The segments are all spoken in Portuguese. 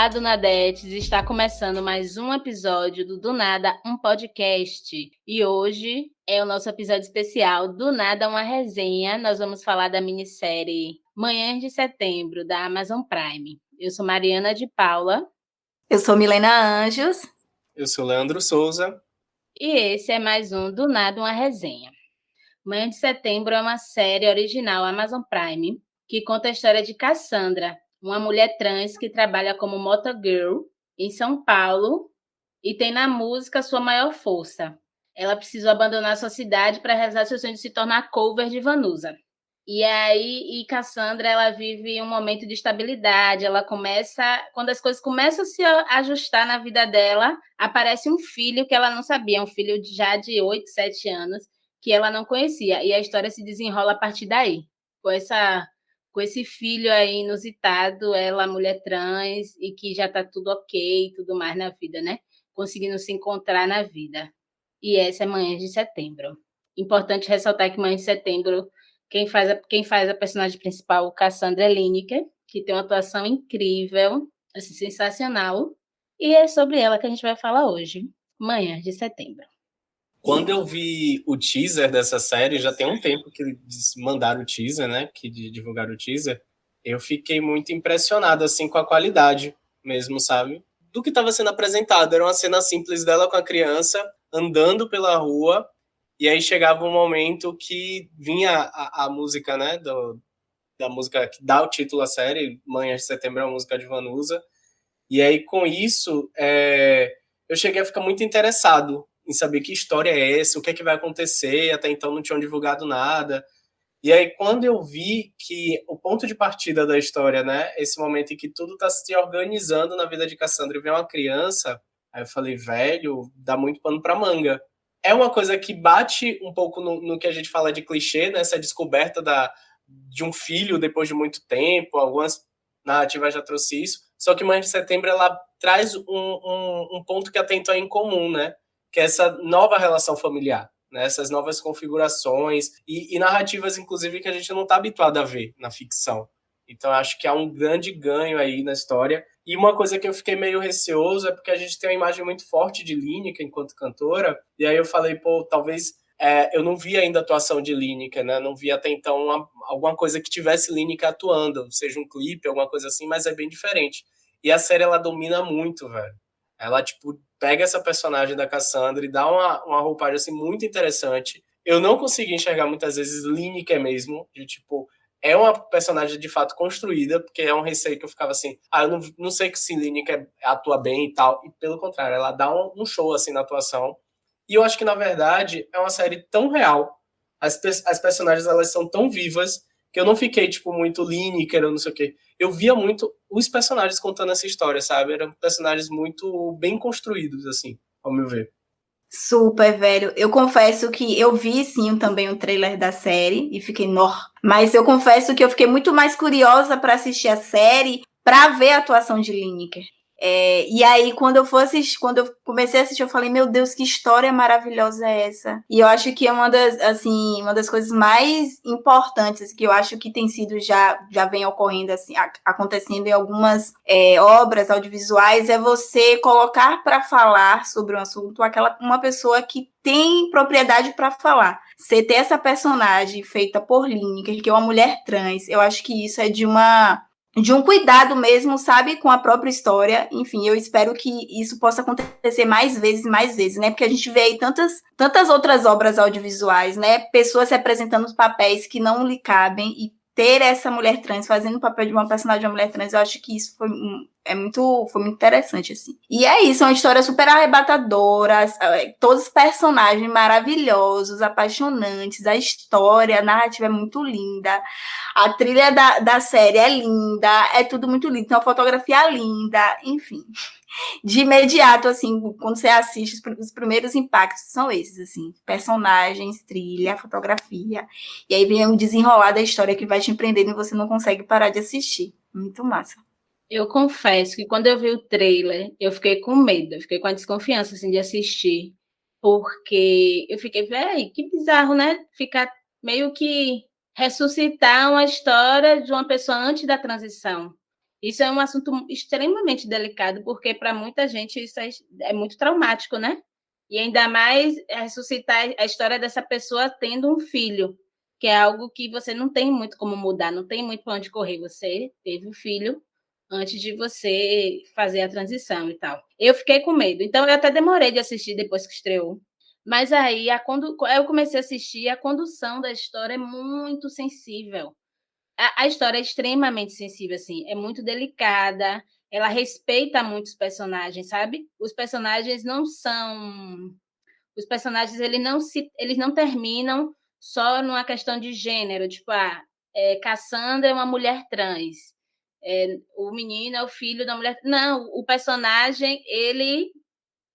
Olá, Dunadetes! Está começando mais um episódio do Nada, um podcast. E hoje é o nosso episódio especial Do Nada, uma resenha. Nós vamos falar da minissérie Manhãs de Setembro, da Amazon Prime. Eu sou Mariana de Paula. Eu sou Milena Anjos. Eu sou Leandro Souza. E esse é mais um Do Nada, uma resenha. Manhã de Setembro é uma série original Amazon Prime que conta a história de Cassandra, uma mulher trans que trabalha como motogirl em São Paulo e tem na música sua maior força. Ela precisou abandonar sua cidade para realizar seu sonho de se tornar cover de Vanusa. E Cassandra, ela vive um momento de estabilidade, quando as coisas começam a se ajustar na vida dela, aparece um filho que ela não sabia, um filho já de 8, 7 anos, que ela não conhecia, e a história se desenrola a partir daí, com esse filho aí inusitado, ela mulher trans, e que já está tudo ok e tudo mais na vida, né? Conseguindo se encontrar na vida. E essa é Manhã de Setembro. Importante ressaltar que Manhã de Setembro, quem faz a personagem principal, Cassandra Lineker, que tem uma atuação incrível, assim, sensacional, e é sobre ela que a gente vai falar hoje, Manhã de Setembro. Quando eu vi o teaser dessa série, já tem um tempo que eles mandaram o teaser, né? Que divulgaram o teaser. Eu fiquei muito impressionado, assim, com a qualidade mesmo, sabe? Do que estava sendo apresentado. Era uma cena simples dela com a criança, andando pela rua, e aí chegava um momento que vinha a música, né? Da música que dá o título à série, Manhã de Setembro é uma música de Vanusa. E aí, com isso, eu cheguei a ficar muito interessado em saber que história é essa, o que é que vai acontecer, até então não tinham divulgado nada. E aí, quando eu vi que o ponto de partida da história, né, esse momento em que tudo está se organizando na vida de Cassandra e vem uma criança, aí eu falei, velho, dá muito pano para manga. É uma coisa que bate um pouco no que a gente fala de clichê, né, essa descoberta de um filho depois de muito tempo, algumas narrativas já trouxe isso, só que Manhã de Setembro ela traz um ponto que até então é incomum, né, que é essa nova relação familiar, né? Essas novas configurações e narrativas, inclusive, que a gente não está habituado a ver na ficção. Então, acho que há um grande ganho aí na história. E uma coisa que eu fiquei meio receoso é porque a gente tem uma imagem muito forte de Lineker enquanto cantora, e aí eu falei, pô, talvez eu não vi ainda a atuação de Lineker, né? Não vi até então alguma coisa que tivesse Lineker atuando, seja um clipe, alguma coisa assim, mas é bem diferente. E a série, ela domina muito, velho. Ela, tipo, pega essa personagem da Cassandra e dá uma roupagem, assim, muito interessante. Eu não consegui enxergar, muitas vezes, Lineker mesmo, de, tipo, é uma personagem, de fato, construída, porque é um receio que eu ficava assim, eu não sei se Lineker atua bem e tal, e pelo contrário, ela dá um show, assim, na atuação. E eu acho que, na verdade, é uma série tão real, as personagens, elas são tão vivas, que eu não fiquei, tipo, muito Lineker ou não sei o quê. Eu via muito os personagens contando essa história, sabe? Eram personagens muito bem construídos, assim, ao meu ver. Super, velho. Eu confesso que eu vi, sim, também o trailer da série e fiquei, mas eu confesso que eu fiquei muito mais curiosa para assistir a série para ver a atuação de Lineker. E aí, quando eu comecei a assistir, eu falei, meu Deus, que história maravilhosa é essa? E eu acho que é uma das coisas mais importantes que eu acho que tem sido, já vem ocorrendo, assim, acontecendo em algumas obras audiovisuais, é você colocar para falar sobre um assunto uma pessoa que tem propriedade para falar. Você ter essa personagem feita por Lineker, que é uma mulher trans, eu acho que isso é de um cuidado mesmo, sabe, com a própria história. Enfim, eu espero que isso possa acontecer mais vezes, né? Porque a gente vê aí tantas outras obras audiovisuais, né? Pessoas se apresentando os papéis que não lhe cabem e ter essa mulher trans fazendo o papel de uma personagem de uma mulher trans, eu acho que isso foi muito interessante, assim. E é isso, é uma história super arrebatadora, todos os personagens maravilhosos, apaixonantes, a história, a narrativa é muito linda, a trilha da série é linda, é tudo muito lindo, tem uma fotografia linda, enfim. De imediato, assim, quando você assiste, os primeiros impactos são esses, assim, personagens, trilha, fotografia, e aí vem um desenrolar da história que vai te empreendendo e você não consegue parar de assistir. Muito massa. Eu confesso que quando eu vi o trailer, eu fiquei com medo, eu fiquei com a desconfiança, assim, de assistir, porque eu fiquei, véi, que bizarro, né? Ficar meio que ressuscitar uma história de uma pessoa antes da transição. Isso é um assunto extremamente delicado, porque para muita gente isso é muito traumático, né? E ainda mais ressuscitar a história dessa pessoa tendo um filho, que é algo que você não tem muito como mudar, não tem muito para onde correr. Você teve um filho antes de você fazer a transição e tal. Eu fiquei com medo, então eu até demorei de assistir depois que estreou. Mas aí, quando eu comecei a assistir, a condução da história é muito sensível. A história é extremamente sensível, assim, é muito delicada, ela respeita muitos personagens, sabe? Os personagens não são. Os personagens eles não terminam só numa questão de gênero, tipo, Cassandra é uma mulher trans, o menino é o filho da mulher. Não, o personagem, ele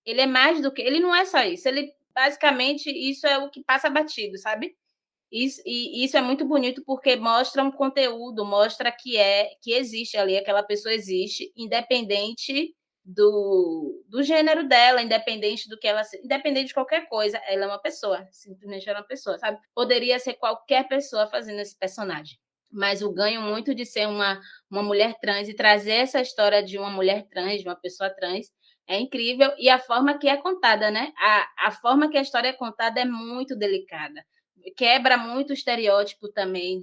é mais do que. Ele não é só isso, ele basicamente isso é o que passa batido, sabe? Isso é muito bonito porque mostra um conteúdo, mostra que existe ali, aquela pessoa existe, independente do gênero dela, independente do que ela, independente de qualquer coisa, ela é uma pessoa, simplesmente ela é uma pessoa, sabe? Poderia ser qualquer pessoa fazendo esse personagem, mas o ganho muito de ser uma mulher trans e trazer essa história de uma mulher trans, de uma pessoa trans, é incrível, e a forma que é contada, né? A forma que a história é contada é muito delicada, quebra muito o estereótipo também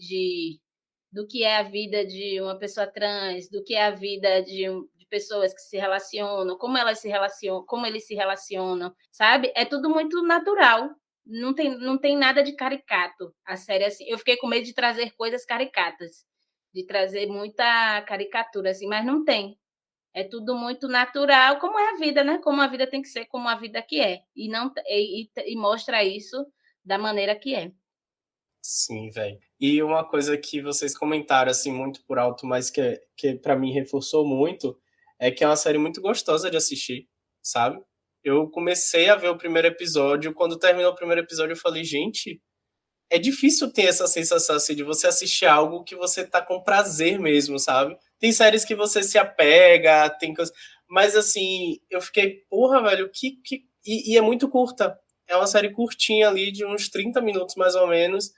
do que é a vida de uma pessoa trans, do que é a vida de pessoas que se relacionam, como elas se relacionam, como eles se relacionam, sabe? É tudo muito natural. Não tem nada de caricato. A série, assim, eu fiquei com medo de trazer coisas caricatas, de trazer muita caricatura, assim, mas não tem. É tudo muito natural, como é a vida, né? Como a vida tem que ser, como a vida que é. E mostra isso da maneira que é. Sim, velho. E uma coisa que vocês comentaram, assim, muito por alto, mas que para mim reforçou muito, é que é uma série muito gostosa de assistir, sabe? Eu comecei a ver o primeiro episódio, quando terminou o primeiro episódio eu falei, gente, é difícil ter essa sensação, assim, de você assistir algo que você tá com prazer mesmo, sabe? Tem séries que você se apega, tem coisas... Mas, assim, eu fiquei, porra, velho, E é muito curta. É uma série curtinha ali, de uns 30 minutos, mais ou menos.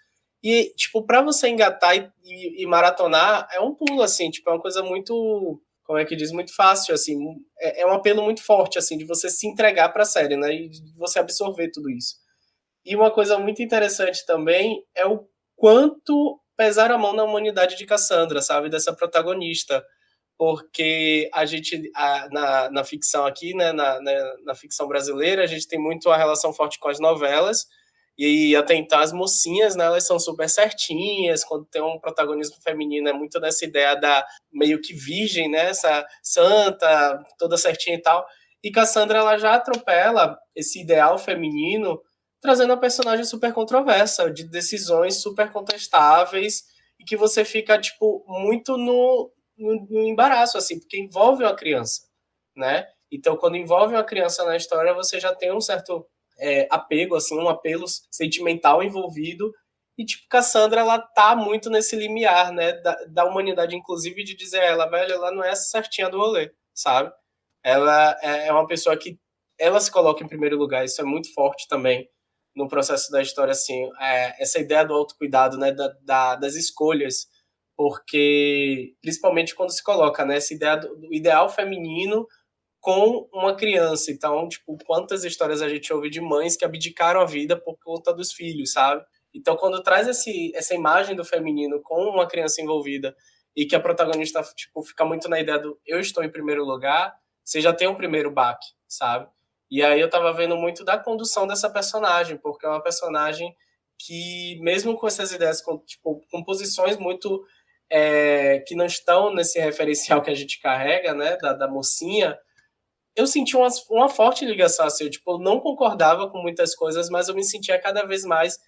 E, tipo, pra você engatar e maratonar, é um pulo, assim, tipo, é uma coisa muito... Como é que diz? Muito fácil, assim. É um apelo muito forte, assim, de você se entregar pra série, né? E de você absorver tudo isso. E uma coisa muito interessante também é o quanto pesaram a mão na humanidade de Cassandra, sabe? Dessa protagonista. Porque a gente, na ficção aqui, né, na ficção brasileira, a gente tem muito a relação forte com as novelas, e até então as mocinhas, né, elas são super certinhas, quando tem um protagonismo feminino, é muito nessa ideia da meio que virgem, né, essa santa, toda certinha e tal. E Cassandra, ela já atropela esse ideal feminino, trazendo uma personagem super controversa, de decisões super contestáveis, e que você fica, tipo, muito no embaraço, assim, porque envolve uma criança, né? Então, quando envolve uma criança na história, você já tem um certo apego, assim, um apelo sentimental envolvido. E, tipo, Cassandra, ela tá muito nesse limiar, né, da humanidade, inclusive, de dizer ela, velho, ela não é essa certinha do rolê, sabe? Ela é uma pessoa que ela se coloca em primeiro lugar, isso é muito forte também no processo da história, assim, essa ideia do autocuidado, né, das escolhas, porque, principalmente quando se coloca, né, essa ideia do ideal feminino com uma criança. Então, tipo, quantas histórias a gente ouve de mães que abdicaram a vida por conta dos filhos, sabe? Então, quando traz essa imagem do feminino com uma criança envolvida e que a protagonista, tipo, fica muito na ideia do eu estou em primeiro lugar, você já tem um primeiro baque, sabe? E aí eu tava vendo muito da condução dessa personagem, porque é uma personagem que, mesmo com essas ideias, tipo, com posições muito que não estão nesse referencial que a gente carrega, né, da mocinha, eu senti uma forte ligação, assim, eu, tipo, não concordava com muitas coisas, mas eu me sentia cada vez mais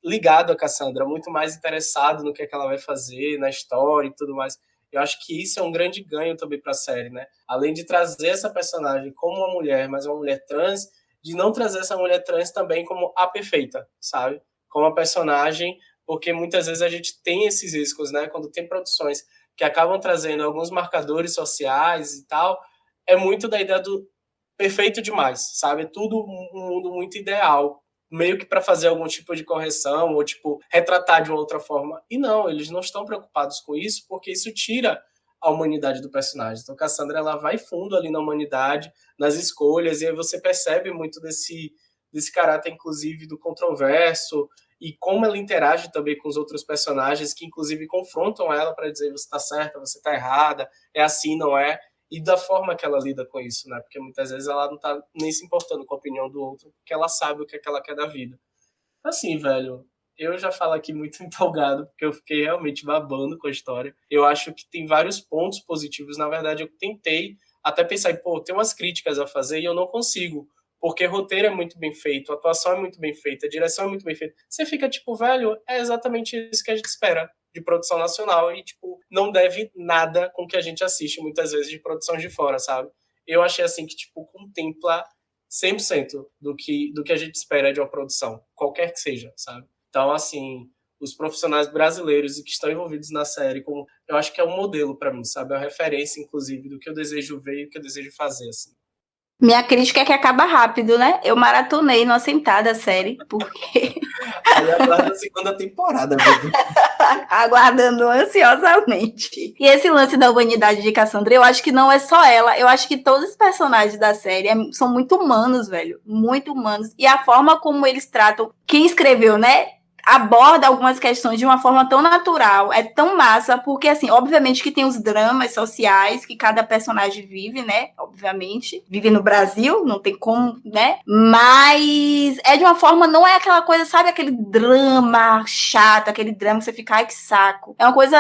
ligado a Cassandra, muito mais interessado no que é que ela vai fazer, na história e tudo mais. Eu acho que isso é um grande ganho também para a série, né? Além de trazer essa personagem como uma mulher, mas uma mulher trans, de não trazer essa mulher trans também como a perfeita, sabe? Como a personagem, porque muitas vezes a gente tem esses riscos, né? Quando tem produções que acabam trazendo alguns marcadores sociais e tal, é muito da ideia do perfeito demais, sabe? É tudo um mundo muito ideal, meio que para fazer algum tipo de correção ou tipo retratar de uma outra forma. E não, eles não estão preocupados com isso, porque isso tira a humanidade do personagem. Então, Cassandra, ela vai fundo ali na humanidade, nas escolhas, e aí você percebe muito desse caráter, inclusive, do controverso, e como ela interage também com os outros personagens, que, inclusive, confrontam ela para dizer você está certa, você está errada, é assim, não é? E da forma que ela lida com isso, né? Porque muitas vezes ela não tá nem se importando com a opinião do outro, porque ela sabe o que é que ela quer da vida. Assim, velho, eu já falo aqui muito empolgado, porque eu fiquei realmente babando com a história. Eu acho que tem vários pontos positivos. Na verdade, eu tentei até pensar, pô, tem umas críticas a fazer e eu não consigo. Porque roteiro é muito bem feito, a atuação é muito bem feita, a direção é muito bem feita. Você fica tipo, velho, é exatamente isso que a gente espera de produção nacional e, tipo, não deve nada com o que a gente assiste muitas vezes de produção de fora, sabe? Eu achei assim que, tipo, contempla 100% do que a gente espera de uma produção, qualquer que seja, sabe? Então, assim, os profissionais brasileiros e que estão envolvidos na série, como eu acho que é um modelo para mim, sabe? É uma referência, inclusive, do que eu desejo ver e do que eu desejo fazer, assim. Minha crítica é que acaba rápido, né? Eu maratonei numa sentada a série, porque Aí aguarda a segunda temporada, mesmo. aguardando ansiosamente. E esse lance da humanidade de Cassandra, eu acho que não é só ela, eu acho que todos os personagens da série são muito humanos, velho. Muito humanos. E a forma como eles tratam quem escreveu, né? Aborda algumas questões de uma forma tão natural, é tão massa, porque, assim, obviamente que tem os dramas sociais que cada personagem vive, né? Obviamente, vive no Brasil, não tem como, né? Mas é de uma forma, não é aquela coisa, sabe, aquele drama chato, aquele drama que você fica, ai, que saco. É uma coisa,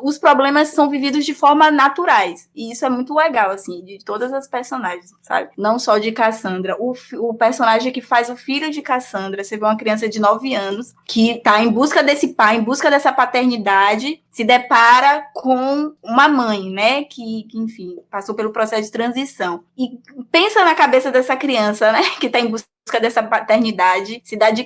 os problemas são vividos de forma naturais, e isso é muito legal, assim, de todas as personagens, sabe? Não só de Cassandra. O personagem que faz o filho de Cassandra, você vê uma criança de 9 anos, que está em busca desse pai, em busca dessa paternidade, se depara com uma mãe, né, que enfim, passou pelo processo de transição. E pensa na cabeça dessa criança, né, que está em busca dessa paternidade,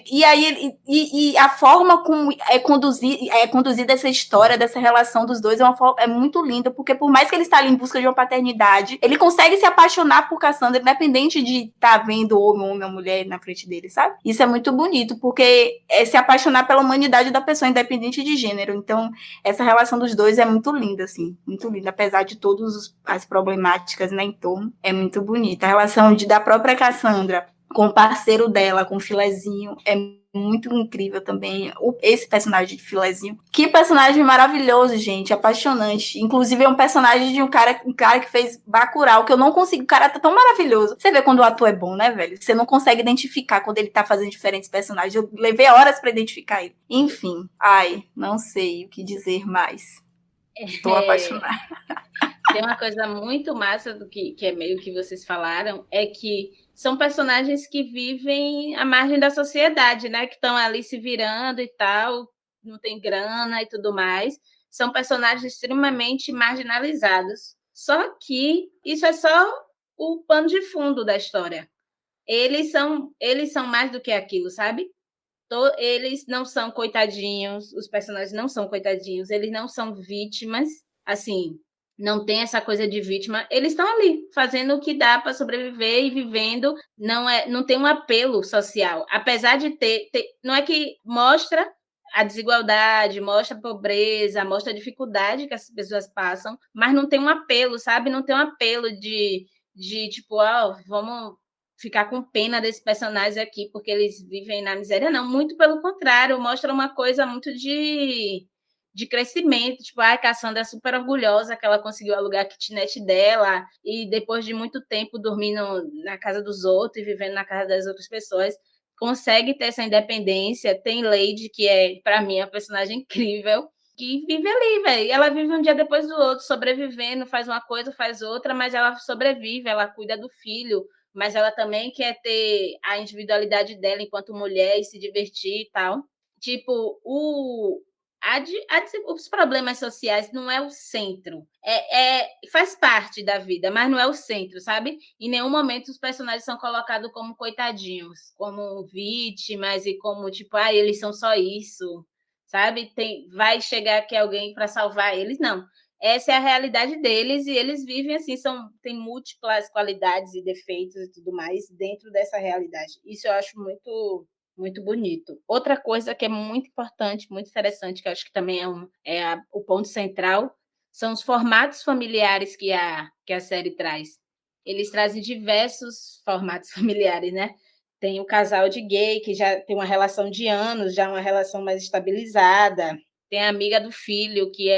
e aí e a forma como é conduzida essa história, dessa relação dos dois, é muito linda, porque por mais que ele está ali em busca de uma paternidade, ele consegue se apaixonar por Cassandra, independente de estar vendo o homem ou mulher na frente dele, sabe? Isso é muito bonito, porque é se apaixonar pela humanidade da pessoa, independente de gênero. Então, essa relação dos dois é muito linda, assim, muito linda, apesar de todas as problemáticas, né, em torno, é muito bonita. A relação da própria Cassandra com o parceiro dela, com o Filezinho, é muito incrível também. Esse personagem de Filezinho. Que personagem maravilhoso, gente. Apaixonante. Inclusive, é um personagem de um cara que fez Bacurau, que eu não consigo. O cara tá tão maravilhoso. Você vê quando o ator é bom, né, velho? Você não consegue identificar quando ele tá fazendo diferentes personagens. Eu levei horas pra identificar ele. Enfim. Ai, não sei o que dizer mais. Tô apaixonada. Tem uma coisa muito massa do que é meio que vocês falaram, é que são personagens que vivem à margem da sociedade, né? Que estão ali se virando e tal, não tem grana e tudo mais. São personagens extremamente marginalizados. Só que isso é só o pano de fundo da história. Eles são mais do que aquilo, sabe? Eles não são coitadinhos, os personagens não são coitadinhos, eles não são vítimas, assim, não tem essa coisa de vítima, eles estão ali fazendo o que dá para sobreviver e vivendo, não tem um apelo social, apesar de ter, não é que mostra a desigualdade, mostra a pobreza, mostra a dificuldade que as pessoas passam, mas não tem um apelo, sabe? Não tem um apelo de tipo, vamos ficar com pena desses personagens aqui porque eles vivem na miséria, não, muito pelo contrário, mostra uma coisa muito de crescimento, tipo, a Cassandra é super orgulhosa que ela conseguiu alugar a kitnet dela e depois de muito tempo dormindo na casa dos outros e vivendo na casa das outras pessoas, consegue ter essa independência. Tem Lady, que é, para mim, uma personagem incrível, que vive ali, velho. Ela vive um dia depois do outro, sobrevivendo, faz uma coisa, faz outra, mas ela sobrevive, ela cuida do filho, mas ela também quer ter a individualidade dela enquanto mulher e se divertir e tal. Tipo, os problemas sociais não é o centro. Faz parte da vida, mas não é o centro, sabe? Em nenhum momento os personagens são colocados como coitadinhos, como vítimas e como, tipo, eles são só isso, sabe? Vai chegar aqui alguém para salvar eles, não. Essa é a realidade deles e eles vivem assim, tem múltiplas qualidades e defeitos e tudo mais dentro dessa realidade. Isso eu acho muito, muito bonito. Outra coisa que é muito importante, muito interessante, que eu acho que também é o ponto central, são os formatos familiares que a série traz. Eles trazem diversos formatos familiares, né? Tem o casal de gay, que já tem uma relação de anos, já uma relação mais estabilizada. Tem a amiga do filho, que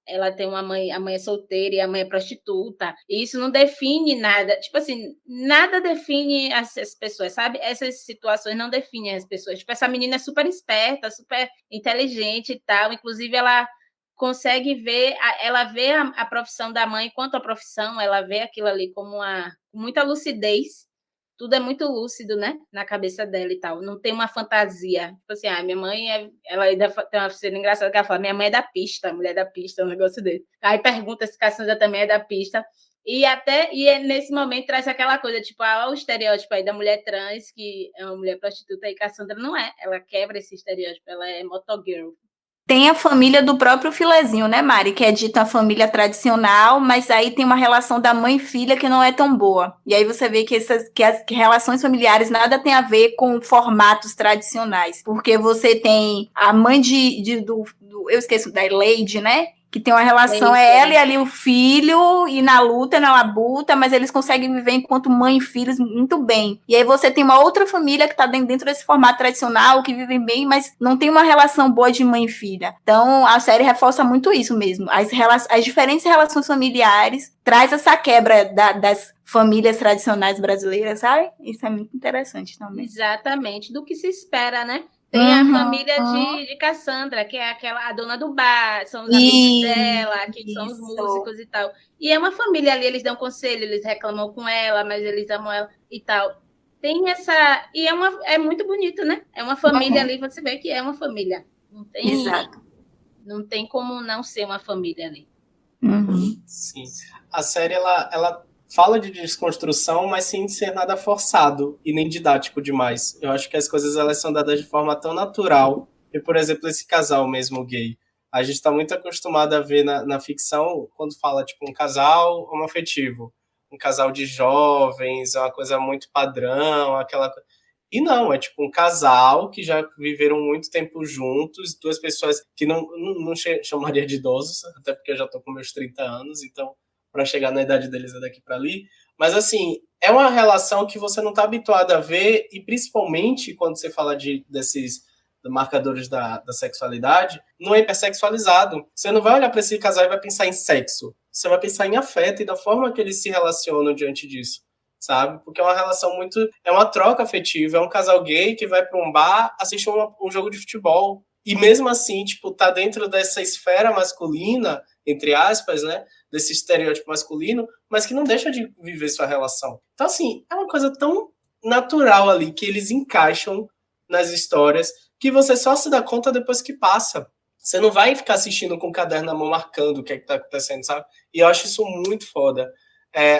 ela tem uma mãe, a mãe é solteira e a mãe é prostituta. E isso não define nada. Tipo assim, nada define as pessoas, sabe? Essas situações não definem as pessoas. Tipo, essa menina é super esperta, super inteligente e tal. Inclusive, ela consegue ver, ela vê a profissão da mãe quanto a profissão, ela vê aquilo ali como muita lucidez. Tudo é muito lúcido, né? Na cabeça dela e tal. Não tem uma fantasia. Tipo assim, minha mãe ela ainda tem uma cena engraçada que ela fala: minha mãe é da pista, mulher da pista, um negócio dele. Aí pergunta se Cassandra também é da pista. E nesse momento traz aquela coisa, tipo, o estereótipo aí da mulher trans, que é uma mulher prostituta, e Cassandra não é. Ela quebra esse estereótipo, ela é motogirl. Tem a família do próprio Filezinho, né, Mari? Que é dita a família tradicional, mas aí tem uma relação da mãe e filha que não é tão boa. E aí você vê que as relações familiares nada tem a ver com formatos tradicionais. Porque você tem a mãe eu esqueço, da Lady, né? Que tem uma relação, é ela e ali o filho, e na luta, na labuta, mas eles conseguem viver enquanto mãe e filhos muito bem. E aí você tem uma outra família que tá dentro desse formato tradicional, que vivem bem, mas não tem uma relação boa de mãe e filha. Então, a série reforça muito isso mesmo. As diferentes relações familiares traz essa quebra das famílias tradicionais brasileiras, sabe? Isso é muito interessante também. Exatamente, do que se espera, né? Tem a família de Cassandra, que é a dona do bar, são os amigos dela, que são os músicos e tal. E é uma família ali, eles dão conselho, eles reclamam com ela, mas eles amam ela e tal. Tem essa... E é muito bonito, né? É uma família ali, você vê que é uma família. Exato. Não tem como não ser uma família ali. Sim. A série, ela fala de desconstrução, mas sem ser nada forçado e nem didático demais. Eu acho que as coisas elas são dadas de forma tão natural. E, por exemplo, esse casal mesmo gay. A gente está muito acostumado a ver na ficção, quando fala tipo um casal homoafetivo, um casal de jovens, é uma coisa muito padrão, aquela... E não, é tipo um casal que já viveram muito tempo juntos, duas pessoas que não chamaria de idosos, até porque eu já tô com meus 30 anos, então para chegar na idade deles é daqui para ali. Mas, assim, é uma relação que você não está habituado a ver, e principalmente quando você fala desses marcadores da sexualidade, não é hipersexualizado. Você não vai olhar para esse casal e vai pensar em sexo. Você vai pensar em afeto e da forma que eles se relacionam diante disso, sabe? Porque é uma relação é uma troca afetiva, é um casal gay que vai para um bar assistir um jogo de futebol. E mesmo assim, tipo, tá dentro dessa esfera masculina, entre aspas, né? Desse estereótipo masculino, mas que não deixa de viver sua relação. Então, assim, é uma coisa tão natural ali, que eles encaixam nas histórias, que você só se dá conta depois que passa. Você não vai ficar assistindo com o caderno na mão, marcando o que é que tá acontecendo, sabe? E eu acho isso muito foda.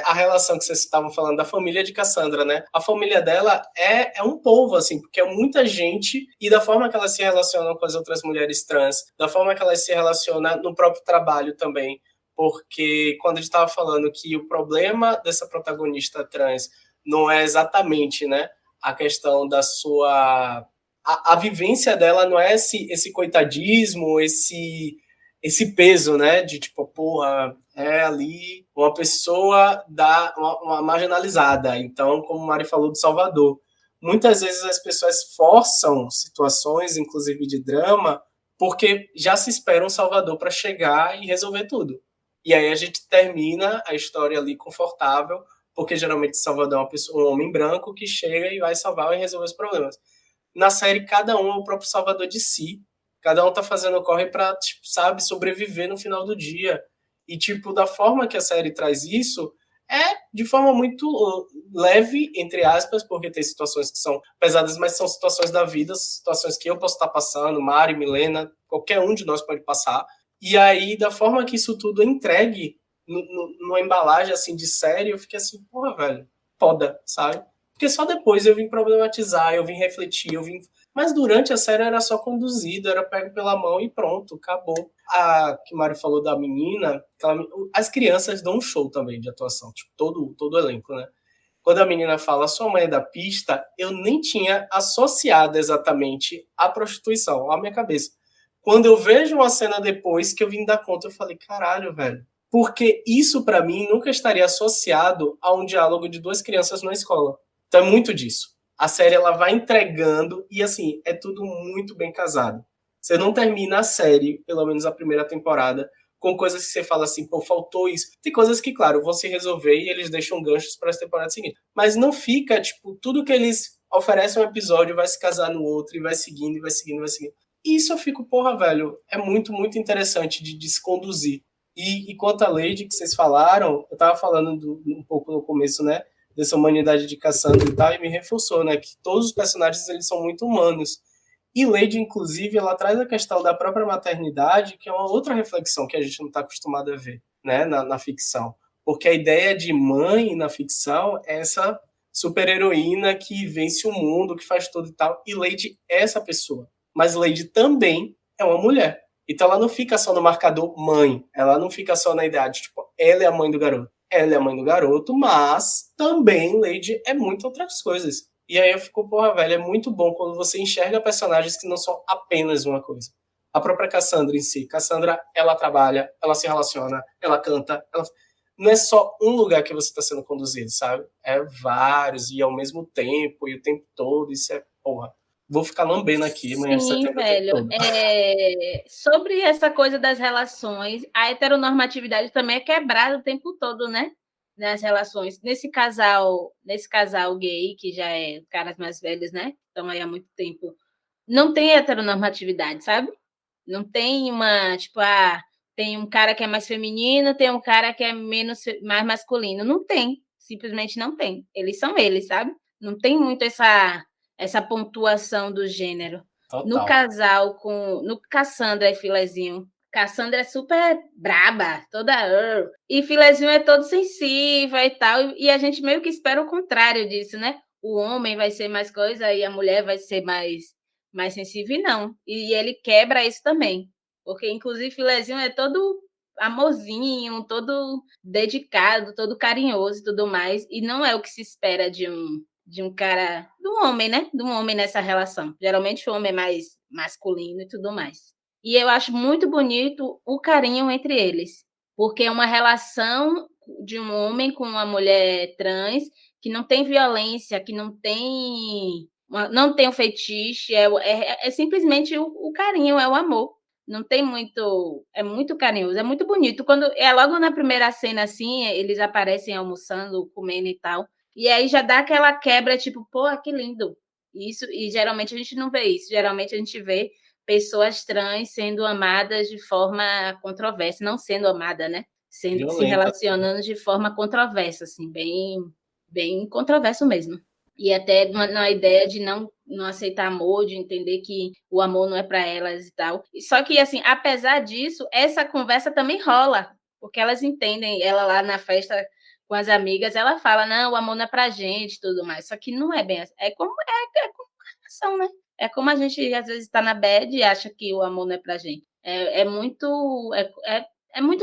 A relação que vocês estavam falando da família de Cassandra, né? A família dela é um povo, assim, porque é muita gente, e da forma que elas se relacionam com as outras mulheres trans, da forma que elas se relacionam no próprio trabalho também, porque quando a gente estava falando que o problema dessa protagonista trans não é exatamente, né, a questão da sua... A vivência dela não é esse coitadismo, esse peso, né, de tipo, porra, é ali uma pessoa uma marginalizada. Então, como o Mari falou de Salvador, muitas vezes as pessoas forçam situações, inclusive de drama, porque já se espera um Salvador para chegar e resolver tudo. E aí a gente termina a história ali confortável, porque geralmente Salvador é um homem branco que chega e vai salvar e resolver os problemas. Na série, cada um é o próprio salvador de si. Cada um tá fazendo corre pra, tipo, sabe, sobreviver no final do dia. E, tipo, da forma que a série traz isso, é de forma muito leve, entre aspas, porque tem situações que são pesadas, mas são situações da vida, situações que eu posso estar passando, Mari, Milena, qualquer um de nós pode passar. E aí, da forma que isso tudo é entregue numa embalagem, assim, de série, eu fiquei assim, porra, velho, foda, sabe? Porque só depois eu vim problematizar, eu vim refletir, Mas durante a série era só conduzido, era pego pela mão e pronto, acabou. A que o Mário falou da menina, as crianças dão um show também de atuação, tipo, todo o elenco, né? Quando a menina fala, sua mãe é da pista, eu nem tinha associado exatamente a prostituição à minha cabeça. Quando eu vejo uma cena depois que eu vim dar conta, eu falei, caralho, velho. Porque isso, pra mim, nunca estaria associado a um diálogo de duas crianças na escola. Então é muito disso. A série, ela vai entregando e, assim, é tudo muito bem casado. Você não termina a série, pelo menos a primeira temporada, com coisas que você fala assim, pô, faltou isso. Tem coisas que, claro, vão se resolver e eles deixam ganchos para as temporadas seguintes. Mas não fica, tipo, tudo que eles oferecem um episódio vai se casar no outro e vai seguindo, e vai seguindo, e vai seguindo. E isso eu fico, porra, velho, é muito, muito interessante de se conduzir. E quanto à Lady que vocês falaram, eu tava falando um pouco no começo, né, dessa humanidade de Cassandra e tal, e me reforçou, né, que todos os personagens, eles são muito humanos. E Lady, inclusive, ela traz a questão da própria maternidade, que é uma outra reflexão que a gente não está acostumado a ver, né, na ficção. Porque a ideia de mãe na ficção é essa super-heroína que vence o mundo, que faz tudo e tal. E Lady é essa pessoa. Mas Lady também é uma mulher. Então ela não fica só no marcador mãe. Ela não fica só na idade. Tipo, ela é a mãe do garoto. Ela é a mãe do garoto, mas também Lady é muitas outras coisas. E aí eu fico, porra, velho, é muito bom quando você enxerga personagens que não são apenas uma coisa. A própria Cassandra em si. Cassandra, ela trabalha, ela se relaciona, ela canta. Não é só um lugar que você está sendo conduzido, sabe? É vários, e ao mesmo tempo, e o tempo todo. Isso é, porra. Vou ficar lambendo aqui amanhã de Sim, setembro o velho. tempo todo. Sobre essa coisa das relações, a heteronormatividade também é quebrada o tempo todo, né? Nas relações. Nesse casal gay, que já é caras mais velhos, né? Estão aí há muito tempo. Não tem heteronormatividade, sabe? Não tem uma, tipo, tem um cara que é mais feminino, tem um cara que é mais masculino. Não tem. Simplesmente não tem. Eles são eles, sabe? Não tem muito essa pontuação do gênero. Total. No casal no Cassandra e Filezinho. Cassandra é super braba, toda e Filezinho é todo sensível e tal, e a gente meio que espera o contrário disso, né? O homem vai ser mais coisa e a mulher vai ser mais sensível, e não. E ele quebra isso também, porque inclusive Filezinho é todo amorzinho, todo dedicado, todo carinhoso e tudo mais, e não é o que se espera de um cara, de um homem, né? De um homem nessa relação. Geralmente o homem é mais masculino e tudo mais. E eu acho muito bonito o carinho entre eles, porque é uma relação de um homem com uma mulher trans que não tem violência, que não tem um fetiche, é simplesmente o carinho, é o amor. Não tem muito, é muito carinhoso, é muito bonito. Quando é logo na primeira cena assim, eles aparecem almoçando, comendo e tal. E aí já dá aquela quebra, tipo, pô, que lindo. Isso, e geralmente a gente não vê isso. Geralmente a gente vê pessoas trans sendo amadas de forma controversa, não sendo amada, né? Se relacionando de forma controversa, assim, bem controverso mesmo. E até na ideia de não aceitar amor, de entender que o amor não é para elas e tal. Só que, assim, apesar disso, essa conversa também rola, porque elas entendem, ela lá na festa com as amigas, ela fala, não, o amor não é pra gente e tudo mais. Só que não é bem assim. É como uma relação, né? É como a gente, às vezes, está na bad e acha que o amor não é pra gente. É muito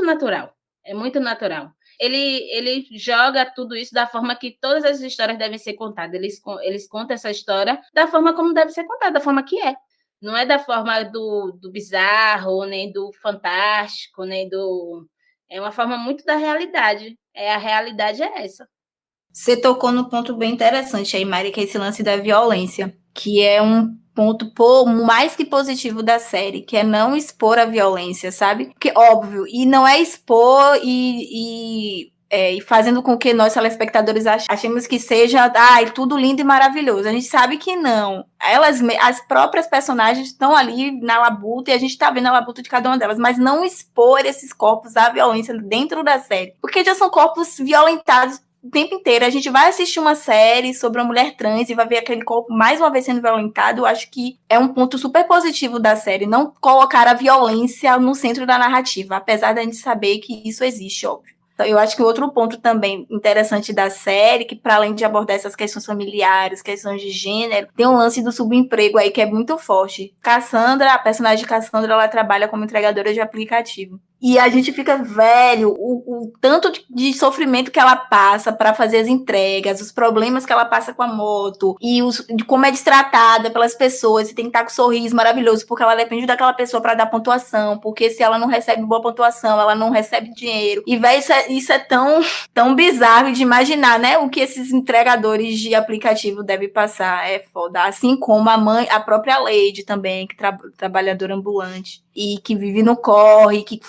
natural. É muito natural. Ele joga tudo isso da forma que todas as histórias devem ser contadas. Eles contam essa história da forma como deve ser contada, da forma que é. Não é da forma do bizarro, nem do fantástico, nem do... É uma forma muito da realidade. A realidade é essa. Você tocou num ponto bem interessante aí, Mari, que é esse lance da violência, que é um ponto mais que positivo da série, que é não expor a violência, sabe? Porque, óbvio, e não é expor e fazendo com que nós, telespectadores, achemos que seja tudo lindo e maravilhoso. A gente sabe que não. As próprias personagens estão ali na labuta e a gente está vendo a labuta de cada uma delas, mas não expor esses corpos à violência dentro da série. Porque já são corpos violentados o tempo inteiro. A gente vai assistir uma série sobre uma mulher trans e vai ver aquele corpo mais uma vez sendo violentado. Eu acho que é um ponto super positivo da série, não colocar a violência no centro da narrativa, apesar da gente saber que isso existe, óbvio. Então, eu acho que outro ponto também interessante da série, que para além de abordar essas questões familiares, questões de gênero, tem um lance do subemprego aí que é muito forte. A personagem de Cassandra, ela trabalha como entregadora de aplicativo. E a gente fica velho, o tanto de sofrimento que ela passa para fazer as entregas, os problemas que ela passa com a moto, e de como é destratada pelas pessoas, e tem que estar com um sorriso maravilhoso, porque ela depende daquela pessoa para dar pontuação, porque se ela não recebe boa pontuação, ela não recebe dinheiro. E, velho, isso é tão bizarro de imaginar, né? O que esses entregadores de aplicativo devem passar. É foda. Assim como a própria Lady também, que trabalhadora ambulante. E que vive no corre, que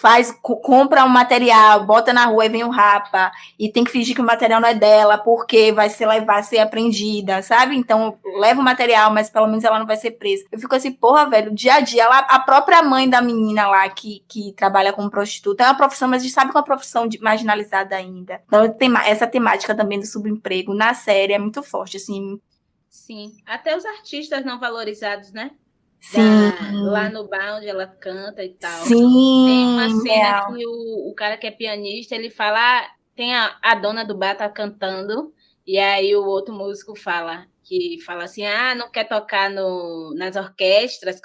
compra um material, bota na rua e vem um rapa, e tem que fingir que o material não é dela, porque vai ser apreendida, sabe? Então, leva o material, mas pelo menos ela não vai ser presa. Eu fico assim, porra, velho, dia a dia, a própria mãe da menina lá, que trabalha como prostituta, é uma profissão, mas a gente sabe que é uma profissão marginalizada ainda. Então, essa temática também do subemprego na série é muito forte, assim. Sim, até os artistas não valorizados, né? Sim. Lá no bar onde ela canta e tal. Sim. Tem uma cena que o cara que é pianista, ele fala, tem a dona do bar tá cantando, e aí o outro músico fala assim, não quer tocar nas orquestras,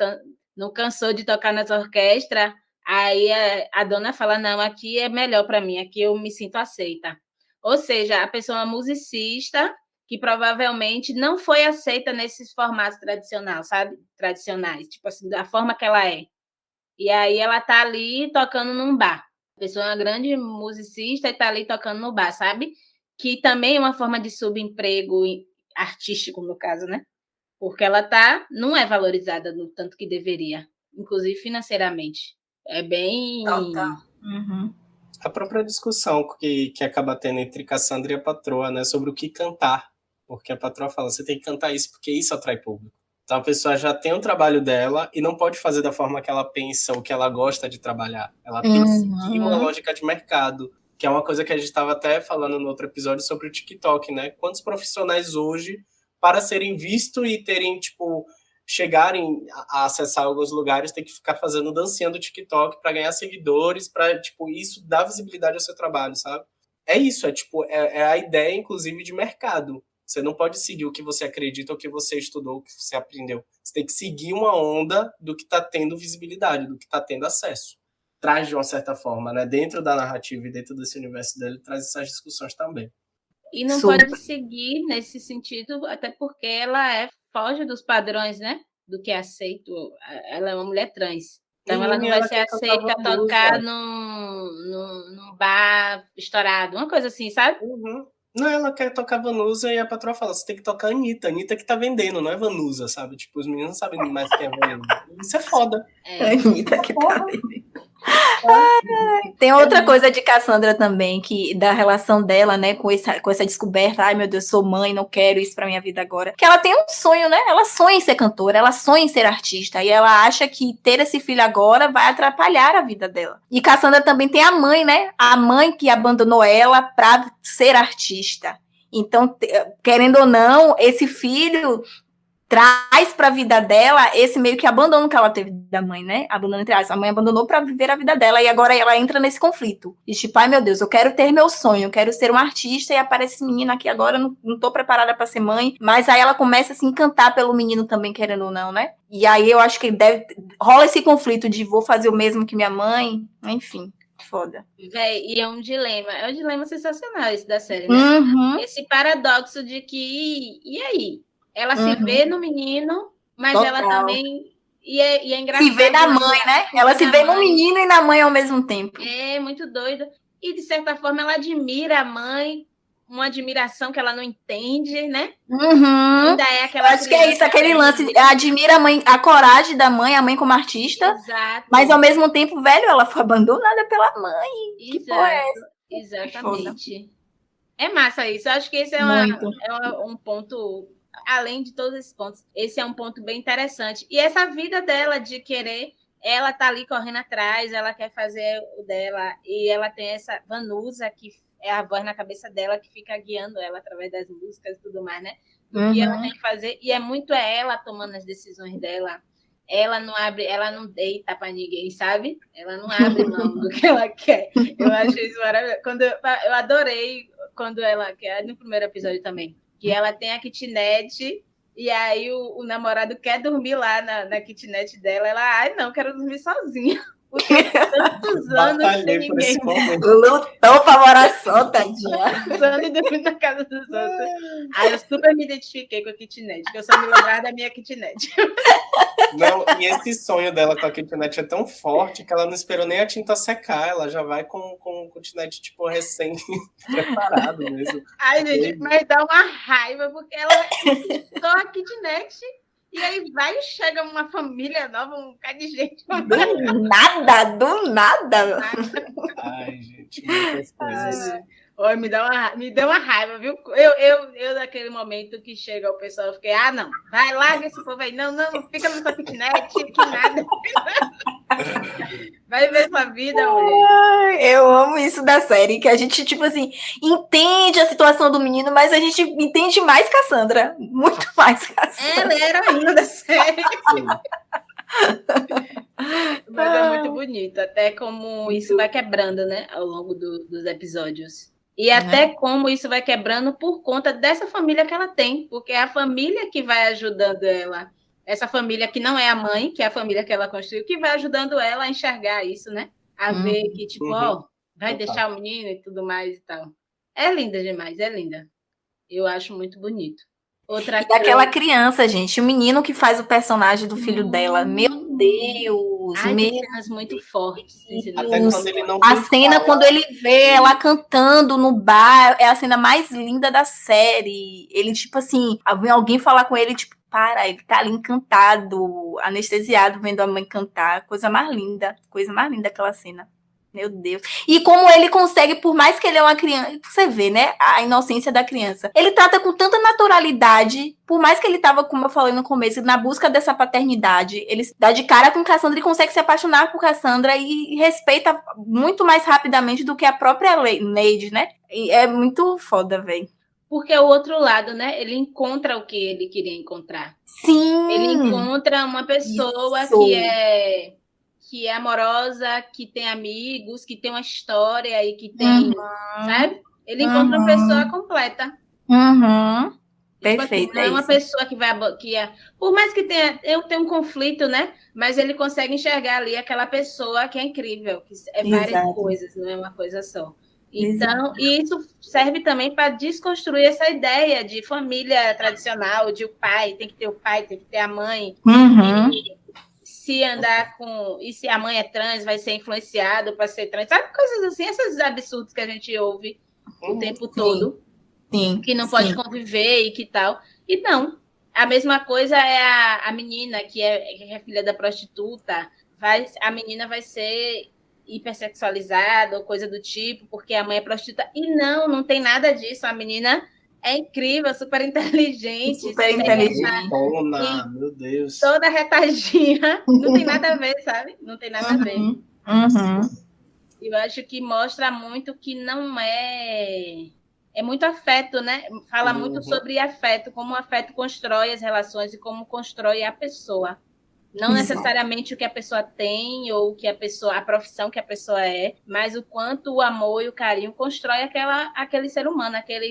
não cansou de tocar nas orquestras. Aí a dona fala, não, aqui é melhor para mim, aqui eu me sinto aceita. Ou seja, a pessoa é uma musicista que provavelmente não foi aceita nesses formatos tradicionais, tipo assim, da forma que ela é. E aí ela tá ali tocando num bar. A pessoa é uma grande musicista e tá ali tocando no bar, sabe? Que também é uma forma de subemprego artístico, no caso, né? Porque ela não é valorizada no tanto que deveria, inclusive financeiramente. É bem... Uhum. A própria discussão que acaba tendo entre Cassandra e a patroa, né? Sobre o que cantar. Porque a patroa fala, você tem que cantar isso, porque isso atrai público. Então a pessoa já tem o trabalho dela e não pode fazer da forma que ela pensa ou que ela gosta de trabalhar. Ela tem que seguir uma lógica de mercado, que é uma coisa que a gente estava até falando no outro episódio sobre o TikTok, né? Quantos profissionais hoje, para serem vistos e terem, tipo, chegarem a acessar alguns lugares, tem que ficar fazendo dancinha do TikTok para ganhar seguidores, para, tipo, isso dar visibilidade ao seu trabalho, sabe? É isso, é a ideia, inclusive, de mercado. Você não pode seguir o que você acredita, o que você estudou, o que você aprendeu. Você tem que seguir uma onda do que está tendo visibilidade, do que está tendo acesso. Traz de uma certa forma, né? Dentro da narrativa e dentro desse universo dele, traz essas discussões também. E não pode seguir nesse sentido, até porque ela foge dos padrões, né? Do que é aceito. Ela é uma mulher trans. Então, ela não vai ser aceita a tocar num bar estourado, uma coisa assim, sabe? Uhum. Não, ela quer tocar Vanusa e a patroa fala, você tem que tocar Anitta. Anitta que tá vendendo, não é Vanusa, sabe? Tipo, os meninos não sabem mais quem é Vanusa. Isso é foda. Anitta que tá vendendo. Tem outra coisa de Cassandra também, que da relação dela, né, com essa descoberta, ai meu Deus, sou mãe, não quero isso pra minha vida agora. Que ela tem um sonho, né? Ela sonha em ser cantora, ela sonha em ser artista, e ela acha que ter esse filho agora vai atrapalhar a vida dela. E Cassandra também tem a mãe, né? A mãe que abandonou ela pra ser artista. Então, querendo ou não, esse filho traz para a vida dela esse meio que abandono que ela teve da mãe, né? Abandono entre aspas. A mãe abandonou para viver a vida dela e agora ela entra nesse conflito. E tipo, ai meu Deus, eu quero ter meu sonho, eu quero ser uma artista e aparece esse menino aqui agora, não tô preparada para ser mãe. Mas aí ela começa a se encantar pelo menino também, querendo ou não, né? E aí eu acho que rola esse conflito de vou fazer o mesmo que minha mãe, enfim. Foda. Véi, e é um dilema sensacional esse da série, né? Uhum. Esse paradoxo de que, e aí? Ela se vê no menino, mas Total. ela também... E é engraçado. Se vê na mãe, né? Ela se vê no menino e na mãe ao mesmo tempo. É, muito doida. E, de certa forma, ela admira a mãe, uma admiração que ela não entende, né? Uhum. Ainda é aquela acho que é isso, aquele lance. Admira a mãe, a coragem da mãe, a mãe como artista. Exato. Mas, ao mesmo tempo, velho, ela foi abandonada pela mãe. Exato. Que porra é essa? Exatamente. É massa isso. Eu acho que esse é um ponto... Além de todos esses pontos, esse é um ponto bem interessante. E essa vida dela de querer, ela tá ali correndo atrás, ela quer fazer o dela, e ela tem essa Vanusa, que é a voz na cabeça dela, que fica guiando ela através das músicas e tudo mais, né? Do que ela tem que fazer. E é muito ela tomando as decisões dela. Ela não deita para ninguém, sabe? Ela não abre mão do que ela quer. Eu achei isso maravilhoso. Eu adorei quando ela, que é no primeiro episódio também, que ela tem a kitnet e aí o namorado quer dormir lá na kitnet dela. Ela, não, quero dormir sozinha. Porque tantos anos sem ninguém. Lutou pra morar só, tadinha. Tantos anos e dormindo na casa dos outros. Aí eu super me identifiquei com a kitnet, que eu só me lembrava da minha kitnet. Não, e esse sonho dela com a kitnet é tão forte que ela não esperou nem a tinta secar, ela já vai com o kitnet, tipo, recém-preparado mesmo. Ai, gente, mas dá uma raiva, porque ela só a kitnet, e aí vai e chega uma família nova, um bocado de gente. Do nada. Ai, gente, muitas coisas. Oi, me deu uma raiva, viu? Eu naquele momento que chega o pessoal, eu fiquei, não, vai, larga esse povo aí. Não, fica na sua kitnet, que nada. Vai ver sua vida, mulher. Eu amo isso da série, que a gente, tipo assim, entende a situação do menino, mas a gente entende mais Cassandra. Muito mais Cassandra. Ela era a heroína da série. Mas é muito bonito, até como isso vai quebrando, né, ao longo dos episódios. E até como isso vai quebrando por conta dessa família que ela tem, porque é a família que vai ajudando ela. Essa família que não é a mãe, que é a família que ela construiu, que vai ajudando ela a enxergar isso, né? A ver que, tipo, vai deixar o menino e tudo mais e tal. É linda demais, é linda. Eu acho muito bonito. Outra daquela criança, gente, o menino que faz o personagem do filho dela. Meu Deus! Ai, tem cenas muito fortes. Até quando ele não a cena fala. Quando ele vê ela cantando no bar é a cena mais linda da série. Ele, tipo assim, vem alguém falar com ele, tipo, ele tá ali encantado, anestesiado, vendo a mãe cantar. Coisa mais linda aquela cena. Meu Deus. E como ele consegue, por mais que ele é uma criança, você vê, né, a inocência da criança. Ele trata com tanta naturalidade, por mais que ele tava, como eu falei no começo, na busca dessa paternidade, ele dá de cara com Cassandra e consegue se apaixonar por Cassandra e respeita muito mais rapidamente do que a própria Neide, né? E é muito foda, velho. Porque o outro lado, né, ele encontra o que ele queria encontrar. Sim! Ele encontra uma pessoa que é amorosa, que tem amigos, que tem uma história e que tem, sabe? Ele encontra uma pessoa completa. Perfeito. Tipo assim, não é uma pessoa que vai... por mais que eu tenha um conflito, né? Mas ele consegue enxergar ali aquela pessoa que é incrível, que é várias coisas, não é uma coisa só. Então, e isso serve também para desconstruir essa ideia de família tradicional, de o pai, tem que ter o pai, tem que ter a mãe. E se a mãe é trans, vai ser influenciado para ser trans. Sabe, coisas assim, esses absurdos que a gente ouve o tempo todo. Que não pode conviver e que tal. E não. A mesma coisa é a menina, que é filha da prostituta. A menina vai ser hipersexualizada ou coisa do tipo, porque a mãe é prostituta. E não tem nada disso. A menina é incrível, super inteligente. Super inteligente. Meu Deus. Toda retadinha. Não tem nada a ver, sabe? Não tem nada a ver. Eu acho que mostra muito que não é... É muito afeto, né? Fala muito sobre afeto, como o afeto constrói as relações e como constrói a pessoa. Não necessariamente o que a pessoa tem ou a profissão que a pessoa é, mas o quanto o amor e o carinho constrói aquele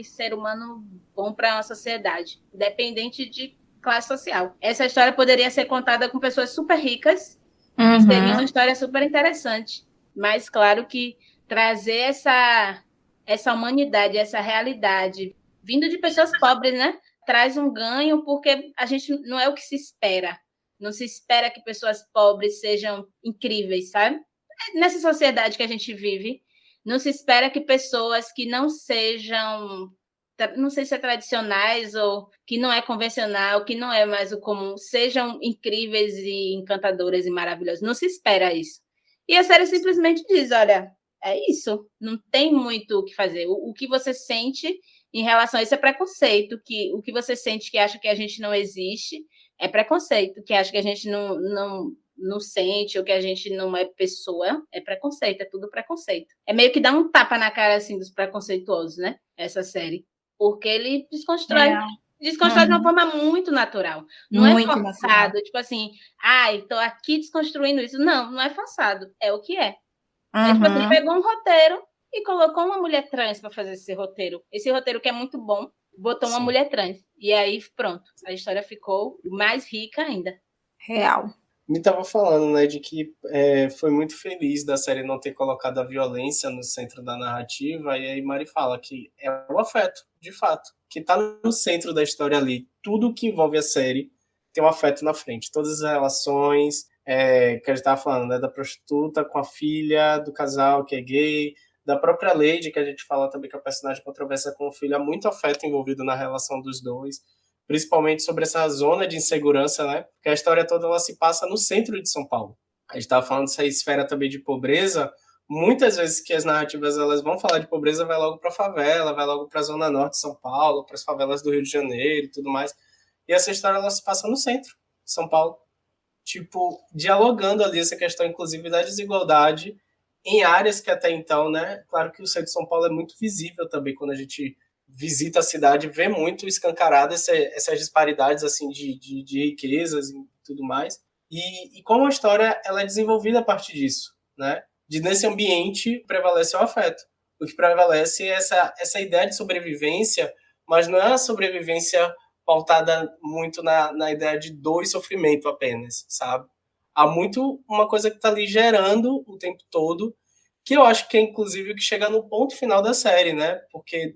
ser humano bom para uma sociedade, independente de classe social. Essa história poderia ser contada com pessoas super ricas e seria uma história super interessante. Mas claro que trazer essa humanidade, essa realidade, vindo de pessoas pobres, né? Traz um ganho, porque a gente não é o que se espera. Não se espera que pessoas pobres sejam incríveis, sabe? Nessa sociedade que a gente vive, não se espera que pessoas que não sejam, não sei se é tradicionais ou que não é convencional, que não é mais o comum, sejam incríveis e encantadoras e maravilhosas. Não se espera isso. E a série simplesmente diz, olha, é isso, não tem muito o que fazer. O que você sente em relação a isso é preconceito, o que você sente que acha que a gente não existe é preconceito, que acha que a gente não sente ou que a gente não é pessoa, é preconceito, é tudo preconceito. É meio que dar um tapa na cara assim dos preconceituosos, né? Essa série. Porque ele desconstrói de uma forma muito natural. Não muito é forçado, natural. Tipo assim, estou aqui desconstruindo isso. Não é forçado, é o que é. É tipo assim, ele pegou um roteiro e colocou uma mulher trans para fazer esse roteiro. Esse roteiro que é muito bom, botou uma mulher trans. E aí, pronto, a história ficou mais rica ainda. Real. Me estava falando, né, de que foi muito feliz da série não ter colocado a violência no centro da narrativa, e aí Mari fala que é o afeto, de fato, que está no centro da história ali. Tudo que envolve a série tem um afeto na frente. Todas as relações que a gente estava falando, né, da prostituta com a filha do casal que é gay, da própria Lady, que a gente fala também que é a personagem controversa com o filho, há muito afeto envolvido na relação dos dois, principalmente sobre essa zona de insegurança, né? Porque a história toda ela se passa no centro de São Paulo. A gente estava falando dessa esfera também de pobreza. Muitas vezes que as narrativas elas vão falar de pobreza, vai logo para a favela, vai logo para a zona norte de São Paulo, para as favelas do Rio de Janeiro e tudo mais. E essa história ela se passa no centro de São Paulo. Tipo, dialogando ali essa questão, inclusive, da desigualdade em áreas que até então, né? Claro que o centro de São Paulo é muito visível também quando a gente visita a cidade, vê muito escancarado essas disparidades assim de riquezas e tudo mais. E como a história ela é desenvolvida a partir disso, né? Nesse ambiente prevalece o afeto. O que prevalece é essa ideia de sobrevivência, mas não é a sobrevivência pautada muito na ideia de dor e sofrimento apenas, sabe? Há muito uma coisa que está ali gerando o tempo todo, que eu acho que é inclusive o que chega no ponto final da série, né? Porque,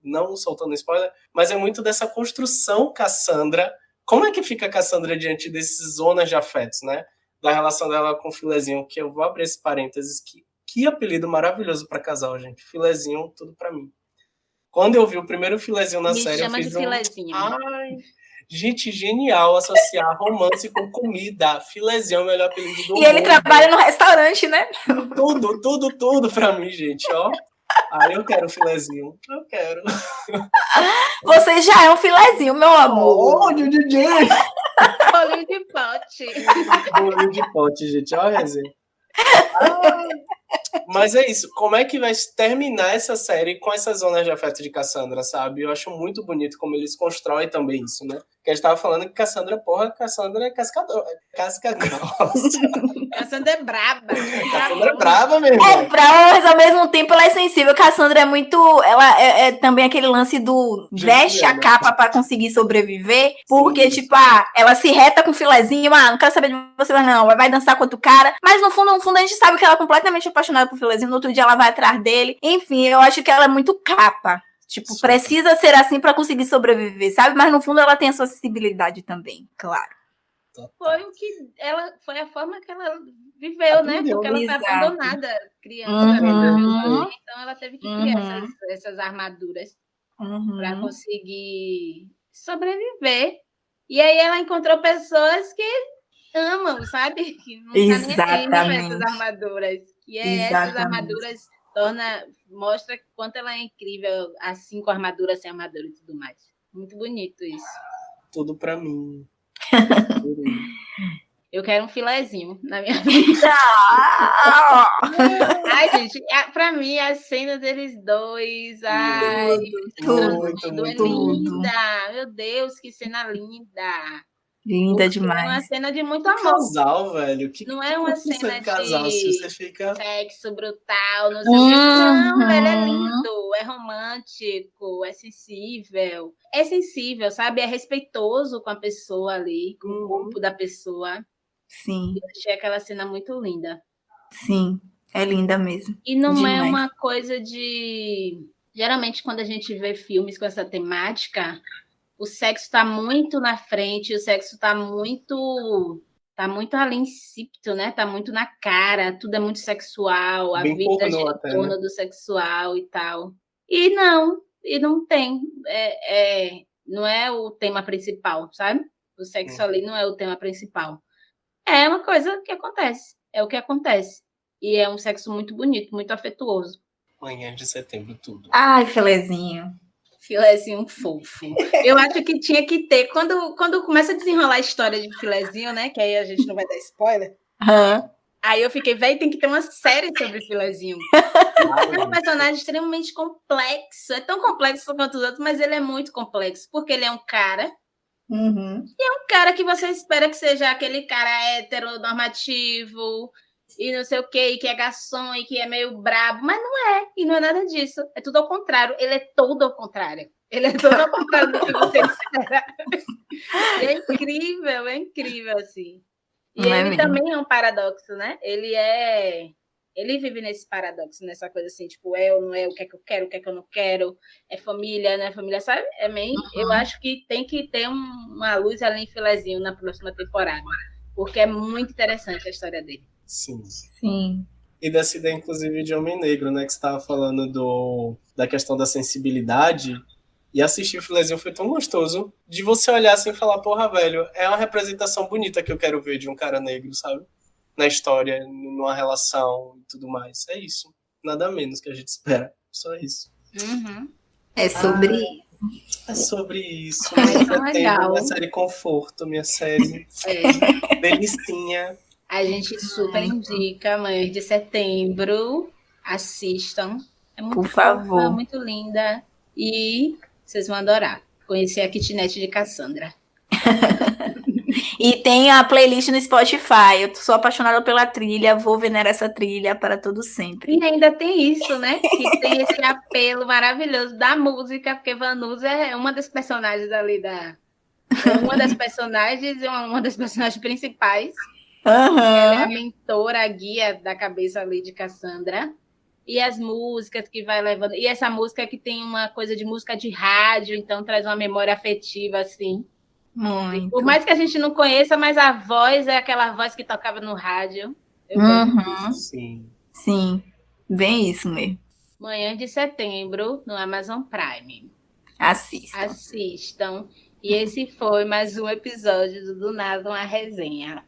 não soltando spoiler, mas é muito dessa construção Cassandra. Como é que fica a Cassandra diante desses zonas de afetos, né? Da relação dela com o Filezinho, que eu vou abrir esse parênteses, que apelido maravilhoso para casal, gente. Filezinho, tudo para mim. Quando eu vi o primeiro Filezinho na série, eu fiz de Filezinho. Ai, gente, genial associar romance com comida. Filezinho é o melhor apelido do mundo. E ele trabalha no restaurante, né? Tudo pra mim, gente, ó. Eu quero filezinho. Eu quero. Você já é um filezinho, meu amor. Olha o DJ. Bolinho de pote. Bolinho de pote, gente. Olha a resenha. Mas é isso. Como é que vai terminar essa série com essas zonas de afeto de Cassandra, sabe? Eu acho muito bonito como eles constroem também isso, né? Porque a gente tava falando que Cassandra é casca grossa. Cassandra é braba. Cassandra é braba mesmo. É brava, mas ao mesmo tempo ela é sensível. Cassandra é muito... Ela é também aquele lance do veste a capa pra conseguir sobreviver. Porque, tipo, ela se reta com o filezinho. Não quero saber de você, mas não. Vai dançar com outro cara. Mas no fundo, a gente sabe que ela é completamente apaixonada por filezinho. No outro dia ela vai atrás dele. Enfim, eu acho que ela é muito capa. Tipo, precisa ser assim pra conseguir sobreviver, sabe? Mas no fundo ela tem a sua sensibilidade também, claro. Foi a forma que ela viveu, Aprendeu, né? Porque ela foi abandonada criança, então ela teve que criar essas armaduras para conseguir sobreviver. E aí ela encontrou pessoas que amam, sabe? Que não tá nem aí essas armaduras. E essas armaduras mostra quanto ela é incrível, assim com armadura, sem armadura e tudo mais. Muito bonito isso. Tudo pra mim. Eu quero um filezinho na minha vida. Ai, gente, pra mim, a cena deles dois, tudo é linda. Meu Deus, que cena linda. Linda demais. É uma cena de muito amor. Casal, velho. Não é uma cena de casal, se você fica... sexo brutal, não sei o que. Não, velho, é lindo, é romântico, é sensível. É sensível, sabe? É respeitoso com a pessoa ali, com o corpo da pessoa. Sim. Eu achei aquela cena muito linda. Sim, é linda mesmo. E não é uma coisa de... Geralmente, quando a gente vê filmes com essa temática... O sexo está muito na frente, o sexo está muito ali insípido, né? Está muito na cara, tudo é muito sexual, a vida gira em torno do sexual e tal. E não tem. Não é o tema principal, sabe? O sexo ali não é o tema principal. É uma coisa que acontece, é o que acontece. E é um sexo muito bonito, muito afetuoso. Manhã de setembro, tudo. Ai, filezinho. Filezinho fofo. Eu acho que tinha que ter, quando começa a desenrolar a história de Filezinho, né? Que aí a gente não vai dar spoiler. Aí eu fiquei, velho, tem que ter uma série sobre Filezinho. É um personagem extremamente complexo. É tão complexo quanto os outros, mas ele é muito complexo. Porque ele é um cara. E é um cara que você espera que seja aquele cara heteronormativo e não sei o quê, e que é garçom e que é meio brabo, mas não é, e não é nada disso, é tudo ao contrário, ele é todo ao contrário do que você espera. É incrível, assim. E Não é ele mesmo? também é um paradoxo, né? Ele vive nesse paradoxo, nessa coisa assim, tipo, é ou não é, o que é que eu quero, o que é que eu não quero, é família, não é família, sabe? É meio, eu acho que tem que ter uma luz ali em filezinho na próxima temporada, porque é muito interessante a história dele. Sim. Sim. E dessa ideia, inclusive, de Homem Negro, né? Que você estava falando da questão da sensibilidade. E assistir o Filezinho foi tão gostoso de você olhar assim e falar, porra, velho, é uma representação bonita que eu quero ver de um cara negro, sabe? Na história, numa relação e tudo mais. É isso. Nada menos que a gente espera. Só isso. Uhum. É sobre isso. É sobre isso. Ai, Minha tão setembro, legal. minha série conforto, minha série delicinha. A gente super indica Manhãs de Setembro. Assistam. É muito Por favor. fofa, muito linda. E vocês vão adorar conhecer a kitnet de Cassandra. E tem a playlist no Spotify. Eu sou apaixonada pela trilha, vou venerar essa trilha para todo sempre. E ainda tem isso, né? Que tem esse apelo maravilhoso da música, porque Vanusa é uma das personagens ali da. É uma das personagens e uma das personagens principais. Ela é a mentora, a guia da cabeça ali de Cassandra. E as músicas que vai levando. E essa música que tem uma coisa de música de rádio, então traz uma memória afetiva, assim. Muito. Por mais que a gente não conheça, mas a voz é aquela voz que tocava no rádio. Eu gosto disso. Sim. Sim, bem isso mesmo. Manhã de Setembro, no Amazon Prime. Assista. Assistam. E esse foi mais um episódio do Nada Uma Resenha.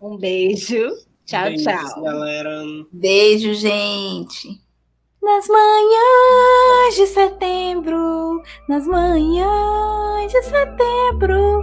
Um beijo. Tchau, Beijos, tchau. galera. Beijo, gente. Nas manhãs de setembro, nas manhãs de setembro.